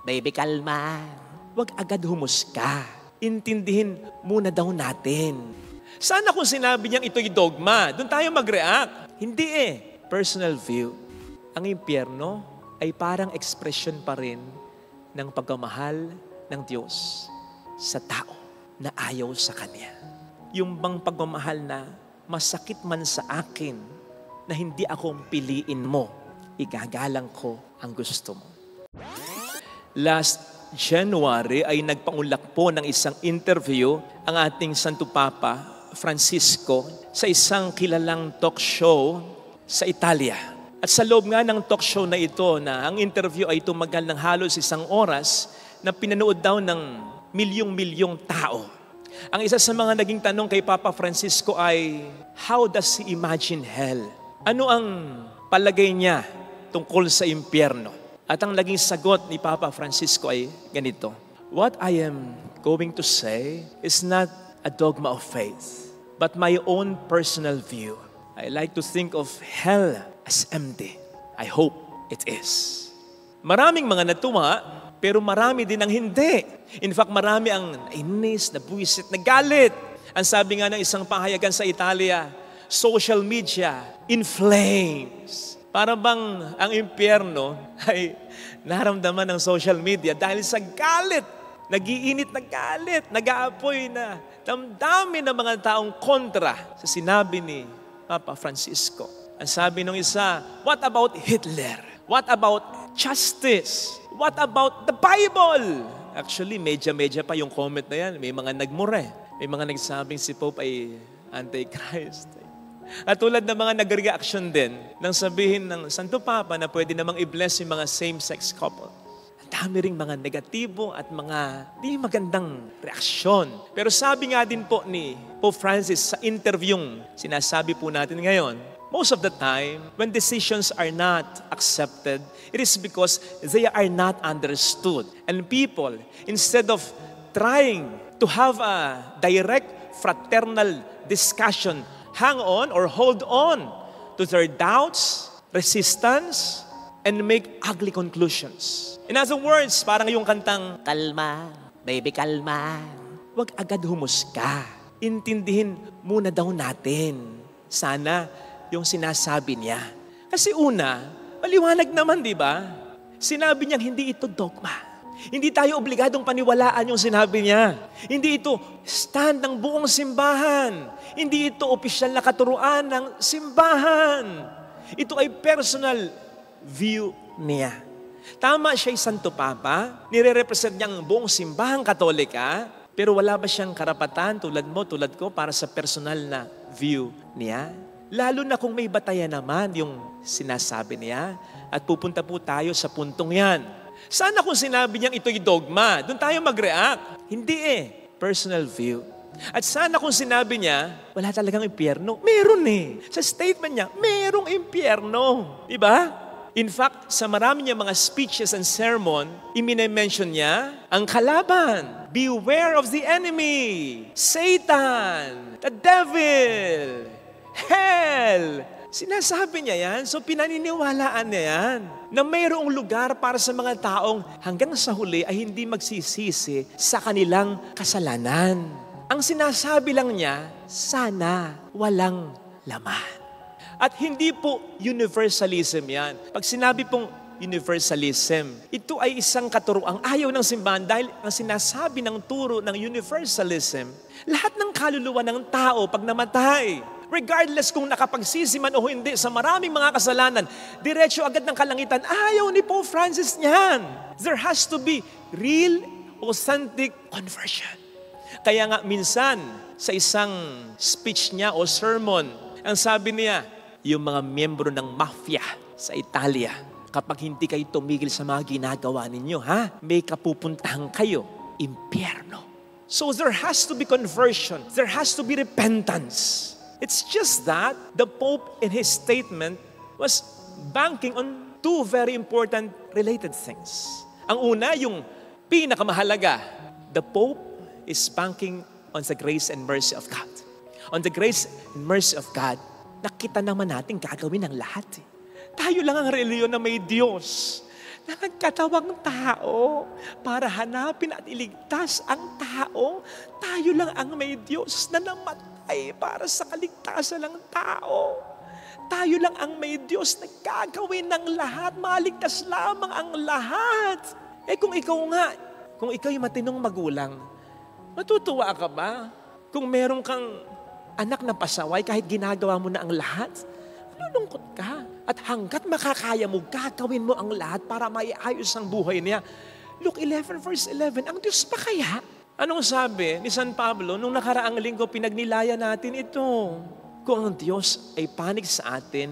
baby, kalma. Huwag agad humusga. Intindihin muna daw natin. Sana kung sinabi niyang ito'y dogma, doon tayo mag-react. Hindi Personal view. Ang impyerno ay parang ekspresyon pa rin ng pagmamahal ng Diyos sa tao na ayaw sa Kanya. Yung bang pagmamahal na masakit man sa akin na hindi ako piliin mo, igagalang ko ang gusto mo. Last January ay nagpaunlak po ng isang interview ang ating Santo Papa Francisco sa isang kilalang talk show sa Italia. At sa loob nga ng talk show na ito na ang interview ay tumagal ng halos 1 oras na pinanood daw ng milyong-milyong tao. Ang isa sa mga naging tanong kay Papa Francisco ay, how does he imagine hell? Ano ang palagay niya tungkol sa impyerno? At ang naging sagot ni Papa Francisco ay ganito, what I am going to say is not a dogma of faith, but my own personal view. I like to think of hell as empty. I hope it is. Maraming mga natuwa, pero marami din ang hindi. In fact, marami ang nainis, nabuwisit, nagalit. Ang sabi nga ng isang pahayagan sa Italia, social media in flames. Para bang ang impyerno ay naramdaman ng social media dahil sa galit. Nagiinit na galit, nag-aapoy na damdamin ng mga taong kontra sa sinabi ni Papa Francisco. Ang sabi nung isa, what about Hitler? What about justice? What about the Bible? Actually, medya-medya pa yung comment na yan. May mga nagmure. May mga nagsabing si Pope ay Antichrist. At tulad ng mga nag-reaction din nang sabihin ng Santo Papa na pwede namang i-bless yung mga same-sex couple. Ang dami ring mga negatibo at mga di magandang reaksyon. Pero sabi nga din po ni Pope Francis sa interviewing sinasabi po natin ngayon, most of the time, when decisions are not accepted, it is because they are not understood. And people, instead of trying to have a direct fraternal discussion, hang on or hold on to their doubts, resistance, and make ugly conclusions. In other words, parang yung kantang, kalma, baby, kalma. Huwag agad humusga. Intindihin muna daw natin. Sana yung sinasabi niya. Kasi una, maliwanag naman, di ba? Sinabi niyang hindi ito dogma. Hindi tayo obligadong paniwalaan yung sinabi niya. Hindi ito stand ng buong simbahan. Hindi ito opisyal na katuruan ng simbahan. Ito ay personal view niya. Tama siya ay Santo Papa, nire-represent niya ang buong simbahang Katolika, pero wala ba siyang karapatan tulad mo, tulad ko, para sa personal na view niya? Lalo na kung may batayan naman yung sinasabi niya at pupunta po tayo sa puntong yan. Sana kung sinabi niyang ito'y dogma, doon tayo mag-react. Hindi personal view. At sana kung sinabi niya, wala talagang impyerno, meron Sa statement niya, merong impyerno. Diba? In fact, sa marami niya mga speeches and sermon, imine-mention niya ang kalaban. Beware of the enemy, Satan, the devil, hell. Sinasabi niya yan, so pinaniniwalaan niya yan na mayroong lugar para sa mga taong hanggang sa huli ay hindi magsisisi sa kanilang kasalanan. Ang sinasabi lang niya, sana walang laman. At hindi po universalism yan. Pag sinabi pong universalism, ito ay isang katuroang ayaw ng simbahan dahil ang sinasabi ng turo ng universalism, lahat ng kaluluwa ng tao pag namatay, regardless kung nakapagsisi man o hindi sa maraming mga kasalanan, diretso agad ng kalangitan, ayaw ni Pope Francis niyan. There has to be real, authentic conversion. Kaya nga minsan, sa isang speech niya o sermon, ang sabi niya, yung mga miyembro ng mafia sa Italia, kapag hindi kayo tumigil sa mga ginagawa ninyo, may kapupuntahan kayo, impyerno. So there has to be conversion. There has to be repentance. It's just that the Pope in his statement was banking on two very important related things. Ang una, yung pinakamahalaga, the Pope is banking on the grace and mercy of God. On the grace and mercy of God, nakita naman natin gagawin ang lahat. Tayo lang ang reliyon na may Diyos. na nagkatawang tao para hanapin at iligtas ang tao. Tayo lang ang may Diyos na namatay para sa kaligtasan ng tao. Tayo lang ang may Diyos na gagawin ng lahat. Maligtas lamang ang lahat. Kung ikaw yung matinong magulang, matutuwa ka ba? Kung meron kang anak na pasaway kahit ginagawa mo na ang lahat, malulungkot ka. At hanggat makakaya mo, gagawin mo ang lahat para maiayos ang buhay niya. Luke 11 verse 11, ang Diyos pa kaya? Anong sabi ni San Pablo? Nung nakaraang linggo, pinagnilaya natin ito. Kung ang Diyos ay panig sa atin,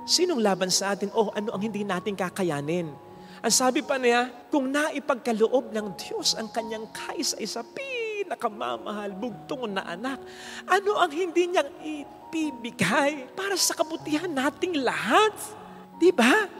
sinong laban sa atin? O ano ang hindi natin kakayanin? Ang sabi pa niya, kung naipagkaloob ng Diyos ang kanyang kaisa-isa, pinakamamahal, bugtong na anak, ano ang hindi niyang ibibigay para sa kabutihan nating lahat? Diba?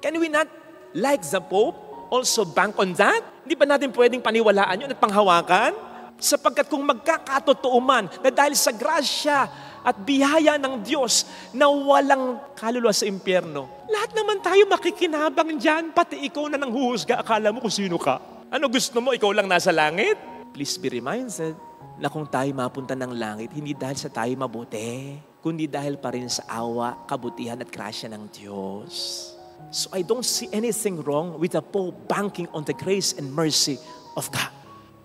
Can we not, like the Pope, also bank on that? Di ba natin pwedeng paniwalaan yun at panghawakan? Sapagkat kung magkakatotoo man na dahil sa grasya at biyaya ng Diyos na walang kaluluwa sa impyerno, lahat naman tayo makikinabang dyan, pati ikaw na nang huhusga, akala mo kung sino ka. Ano gusto mo, ikaw lang nasa langit? Please be reminded na kung tayo mapunta ng langit, hindi dahil sa tayo mabuti, kundi dahil pa rin sa awa, kabutihan at grasya ng Diyos. So I don't see anything wrong with the Pope banking on the grace and mercy of God.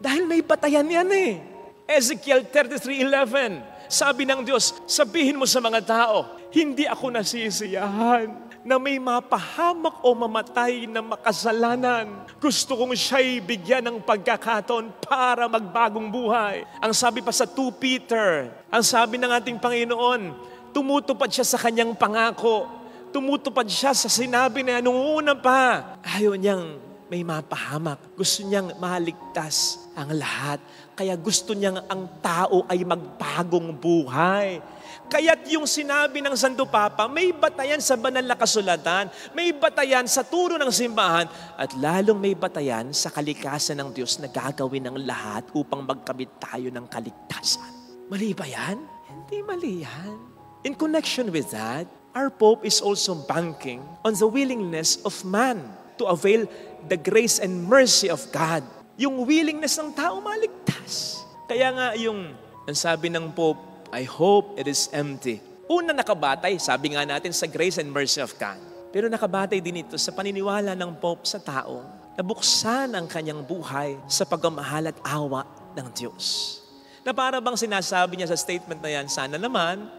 Dahil may batayan yan eh. Ezekiel 33:11, sabi ng Diyos, sabihin mo sa mga tao, hindi ako nasisiyahan na may mapahamak o mamatay na makasalanan. Gusto kong siya'y bigyan ng pagkakataon para magbagong buhay. Ang sabi pa sa 2 Peter, ang sabi ng ating Panginoon, tumutupad siya sa kanyang pangako. Tumutupad siya sa sinabi niya nung una pa. Ayaw niyang may mapahamak. Gusto niyang maligtas ang lahat. Kaya gusto niyang ang tao ay magbagong buhay. Kaya't yung sinabi ng Santo Papa, may batayan sa banal na kasulatan, may batayan sa turo ng simbahan, at lalong may batayan sa kalikasan ng Diyos na gagawin ng lahat upang magkamit tayo ng kaligtasan. Mali ba yan? Hindi mali yan. In connection with that, our Pope is also banking on the willingness of man to avail the grace and mercy of God. Yung willingness ng tao maligtas. Kaya nga yung, ang sabi ng Pope, I hope it is empty. Una nakabatay, sabi nga natin sa grace and mercy of God. Pero nakabatay din ito sa paniniwala ng Pope sa tao na buksan ang kanyang buhay sa pagmamahal at awa ng Diyos. Na para bang sinasabi niya sa statement na yan, sana naman,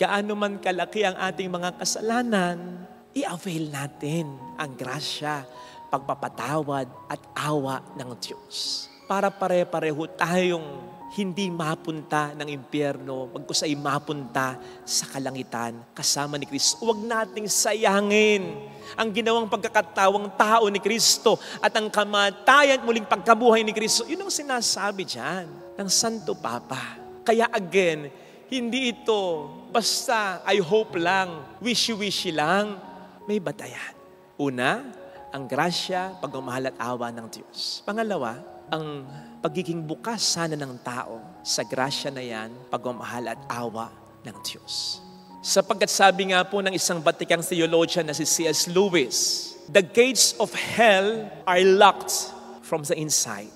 gaano man kalaki ang ating mga kasalanan, i-avail natin ang grasya, pagpapatawad at awa ng Diyos. Para pare-pareho tayong hindi mapunta ng impyerno, bagkus ay mapunta sa kalangitan kasama ni Kristo. Huwag nating sayangin ang ginawang pagkakatawang tao ni Kristo at ang kamatayan at muling pagkabuhay ni Kristo. Yun ang sinasabi dyan ng Santo Papa. Kaya again, hindi ito basta I hope lang, wishy-wishy lang. May batayan. Una, ang grasya, pagmamahal at awa ng Diyos. Pangalawa, ang pagiging bukas sana ng tao sa grasya na yan, pagmamahal at awa ng Diyos. Sapagkat sabi nga po ng isang batikang theologian na si C.S. Lewis, the gates of hell are locked from the inside.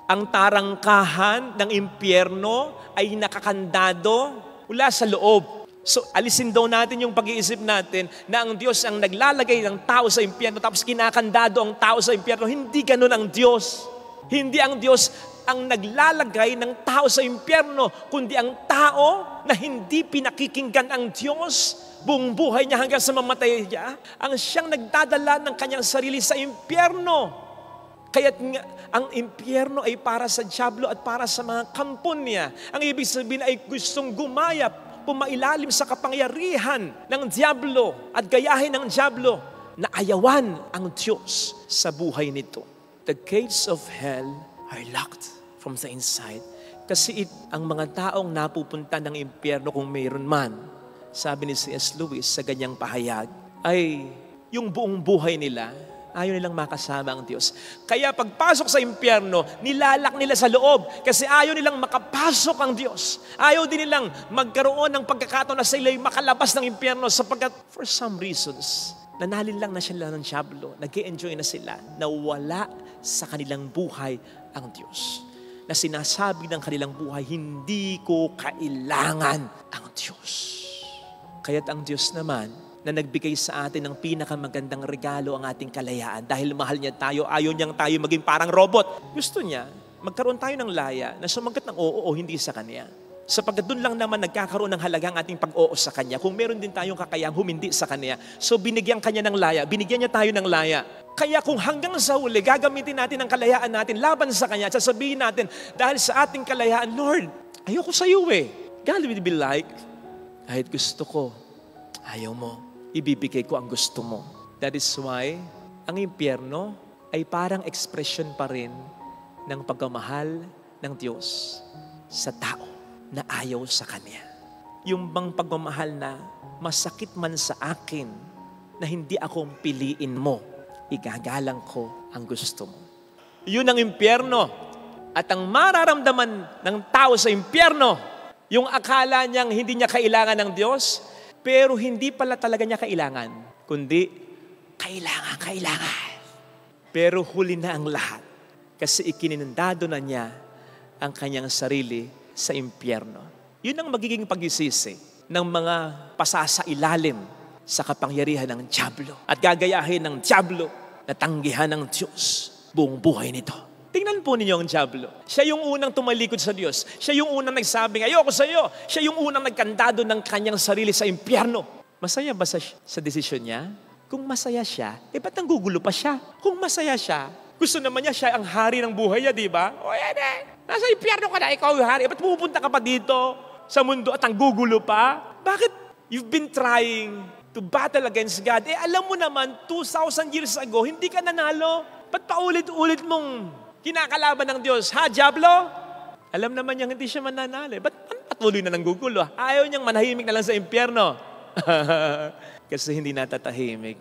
Ang tarangkahan ng impyerno ay nakakandado mula sa loob. So, alisin daw natin yung pag-iisip natin na ang Diyos ang naglalagay ng tao sa impyerno tapos kinakandado ang tao sa impyerno. Hindi ganun ang Diyos. Hindi ang Diyos ang naglalagay ng tao sa impyerno, kundi ang tao na hindi pinakikinggan ang Diyos, buong buhay niya hanggang sa mamatay niya, ang siyang nagdadala ng kanyang sarili sa impyerno. Kaya't ang impyerno ay para sa dyablo at para sa mga kampon niya. Ang ibig sabihin ay gustong gumaya, pumailalim sa kapangyarihan ng dyablo at gayahin ng dyablo na ayawan ang Diyos sa buhay nito. The gates of hell are locked from the inside. Kasi ang mga taong napupunta ng impyerno kung mayroon man, sabi ni C.S. Lewis sa ganyang pahayag, ay yung buong buhay nila Ayaw nilang makasama ang Diyos. Kaya pagpasok sa impyerno, nilalak nila sa loob kasi ayaw nilang makapasok ang Diyos. Ayaw din nilang magkaroon ng pagkakataon na sila'y makalabas ng impyerno sapagkat for some reasons, nanalin lang na sila ng dyablo, nag-enjoy na sila, na wala sa kanilang buhay ang Diyos. Na sinasabi ng kanilang buhay, hindi ko kailangan ang Diyos. Kaya't ang Diyos naman, na nagbigay sa atin ng pinakamagandang regalo ang ating kalayaan. Dahil mahal niya tayo, ayaw niyang tayo maging parang robot. Gusto niya, magkaroon tayo ng laya na sumagot ng oo o hindi sa Kanya. Sapagkat doon lang naman nagkakaroon ng halaga ang ating pag-oo sa Kanya. Kung meron din tayong kakayang humindi sa Kanya. So binigyan Kanya ng laya, binigyan niya tayo ng laya. Kaya kung hanggang sa huli, gagamitin natin ang kalayaan natin laban sa Kanya at sasabihin natin, dahil sa ating kalayaan, Lord, ayoko sa iyo eh. God will be like, kahit gusto ko, ayaw mo. Ibibigay ko ang gusto mo. That is why, ang impyerno ay parang expression pa rin ng pagmamahal ng Diyos sa tao na ayaw sa Kanya. Yung bang pagmamahal na masakit man sa akin na hindi akong piliin mo, igagalang ko ang gusto mo. Yun ang impyerno. At ang mararamdaman ng tao sa impyerno, yung akala niyang hindi niya kailangan ng Diyos, pero hindi pala talaga niya kailangan, kundi kailangan. Pero huli na ang lahat kasi ikininandado na niya ang kanyang sarili sa impyerno. Yun ang magiging pagsisisi ng mga pasasailalim sa kapangyarihan ng dyablo at gagayahin ng dyablo na tanggihan ng Diyos buong buhay nito. Tingnan po ninyo ang dyablo. Siya yung unang tumalikod sa Diyos. Siya yung unang nagsabing, ayoko sa iyo. Siya yung unang nagkandado ng kanyang sarili sa impyerno. Masaya ba sa desisyon niya? Kung masaya siya, ba't nanggugulo pa siya? Kung masaya siya, gusto naman niya siya ang hari ng buhay niya, di ba? O yan eh, nasa impyerno ka na, ikaw yung hari. Ba't pupunta ka pa dito sa mundo at nanggugulo pa? Bakit you've been trying to battle against God? Alam mo naman, 2,000 years ago, hindi ka nanalo. Ba't paulit-ulit mong kinakalaban ng Diyos? Ha, dyablo? Alam naman niyang hindi siya mananalo. Ba't patuloy na nanggugulo? Ayaw niyang manahimik na lang sa impyerno. Kasi hindi natatahimik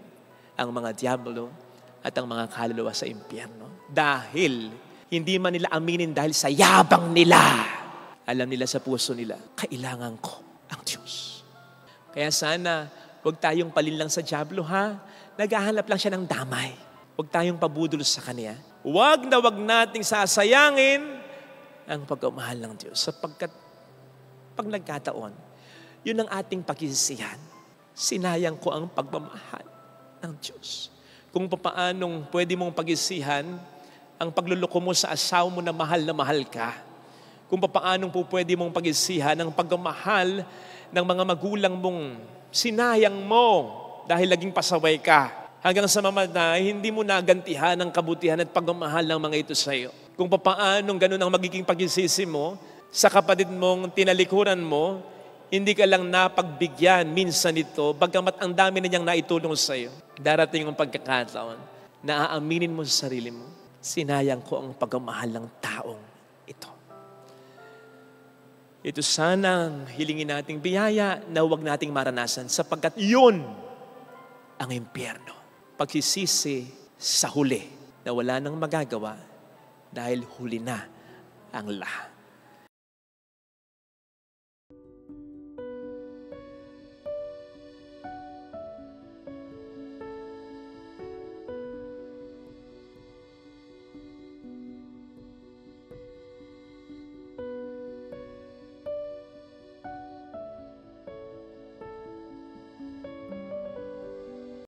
ang mga dyablo at ang mga kaluluwa sa impyerno. Dahil hindi man nila aminin dahil sa yabang nila. Alam nila sa puso nila, kailangan ko ang Diyos. Kaya sana, huwag tayong palinlang sa dyablo, ha? Naghahanap lang siya ng damay. Huwag tayong pabudol sa Kanya. Huwag na huwag nating sasayangin ang pagmamahal ng Diyos. Sapagkat pag nagkataon, yun ang ating pagsisisihan. Sinayang ko ang pagmamahal ng Diyos. Kung paanong pwede mong pagsisihan ang pagluloko mo sa asawa mo na mahal ka. Kung paanong po pwede mong pagsisihan ang pagmamahal ng mga magulang mong sinayang mo dahil laging pasaway ka. Hanggang sa mamatay, hindi mo nagantihan ang kabutihan at pagmamahal ng mga ito sa iyo. Kung paanong ganun ang magiging pagsisisi mo sa kapatid mong tinalikuran mo, hindi ka lang napagbigyan minsan ito, bagamat ang dami na niyang naitulong sa iyo. Darating ang pagkakataon na aaminin mo sa sarili mo, sinayang ko ang pagmamahal ng taong ito. Ito sana ang hilingin nating biyaya na huwag nating maranasan sapagkat yun ang impyerno. Pagsisisi sa huli na wala nang magagawa dahil huli na ang lahat.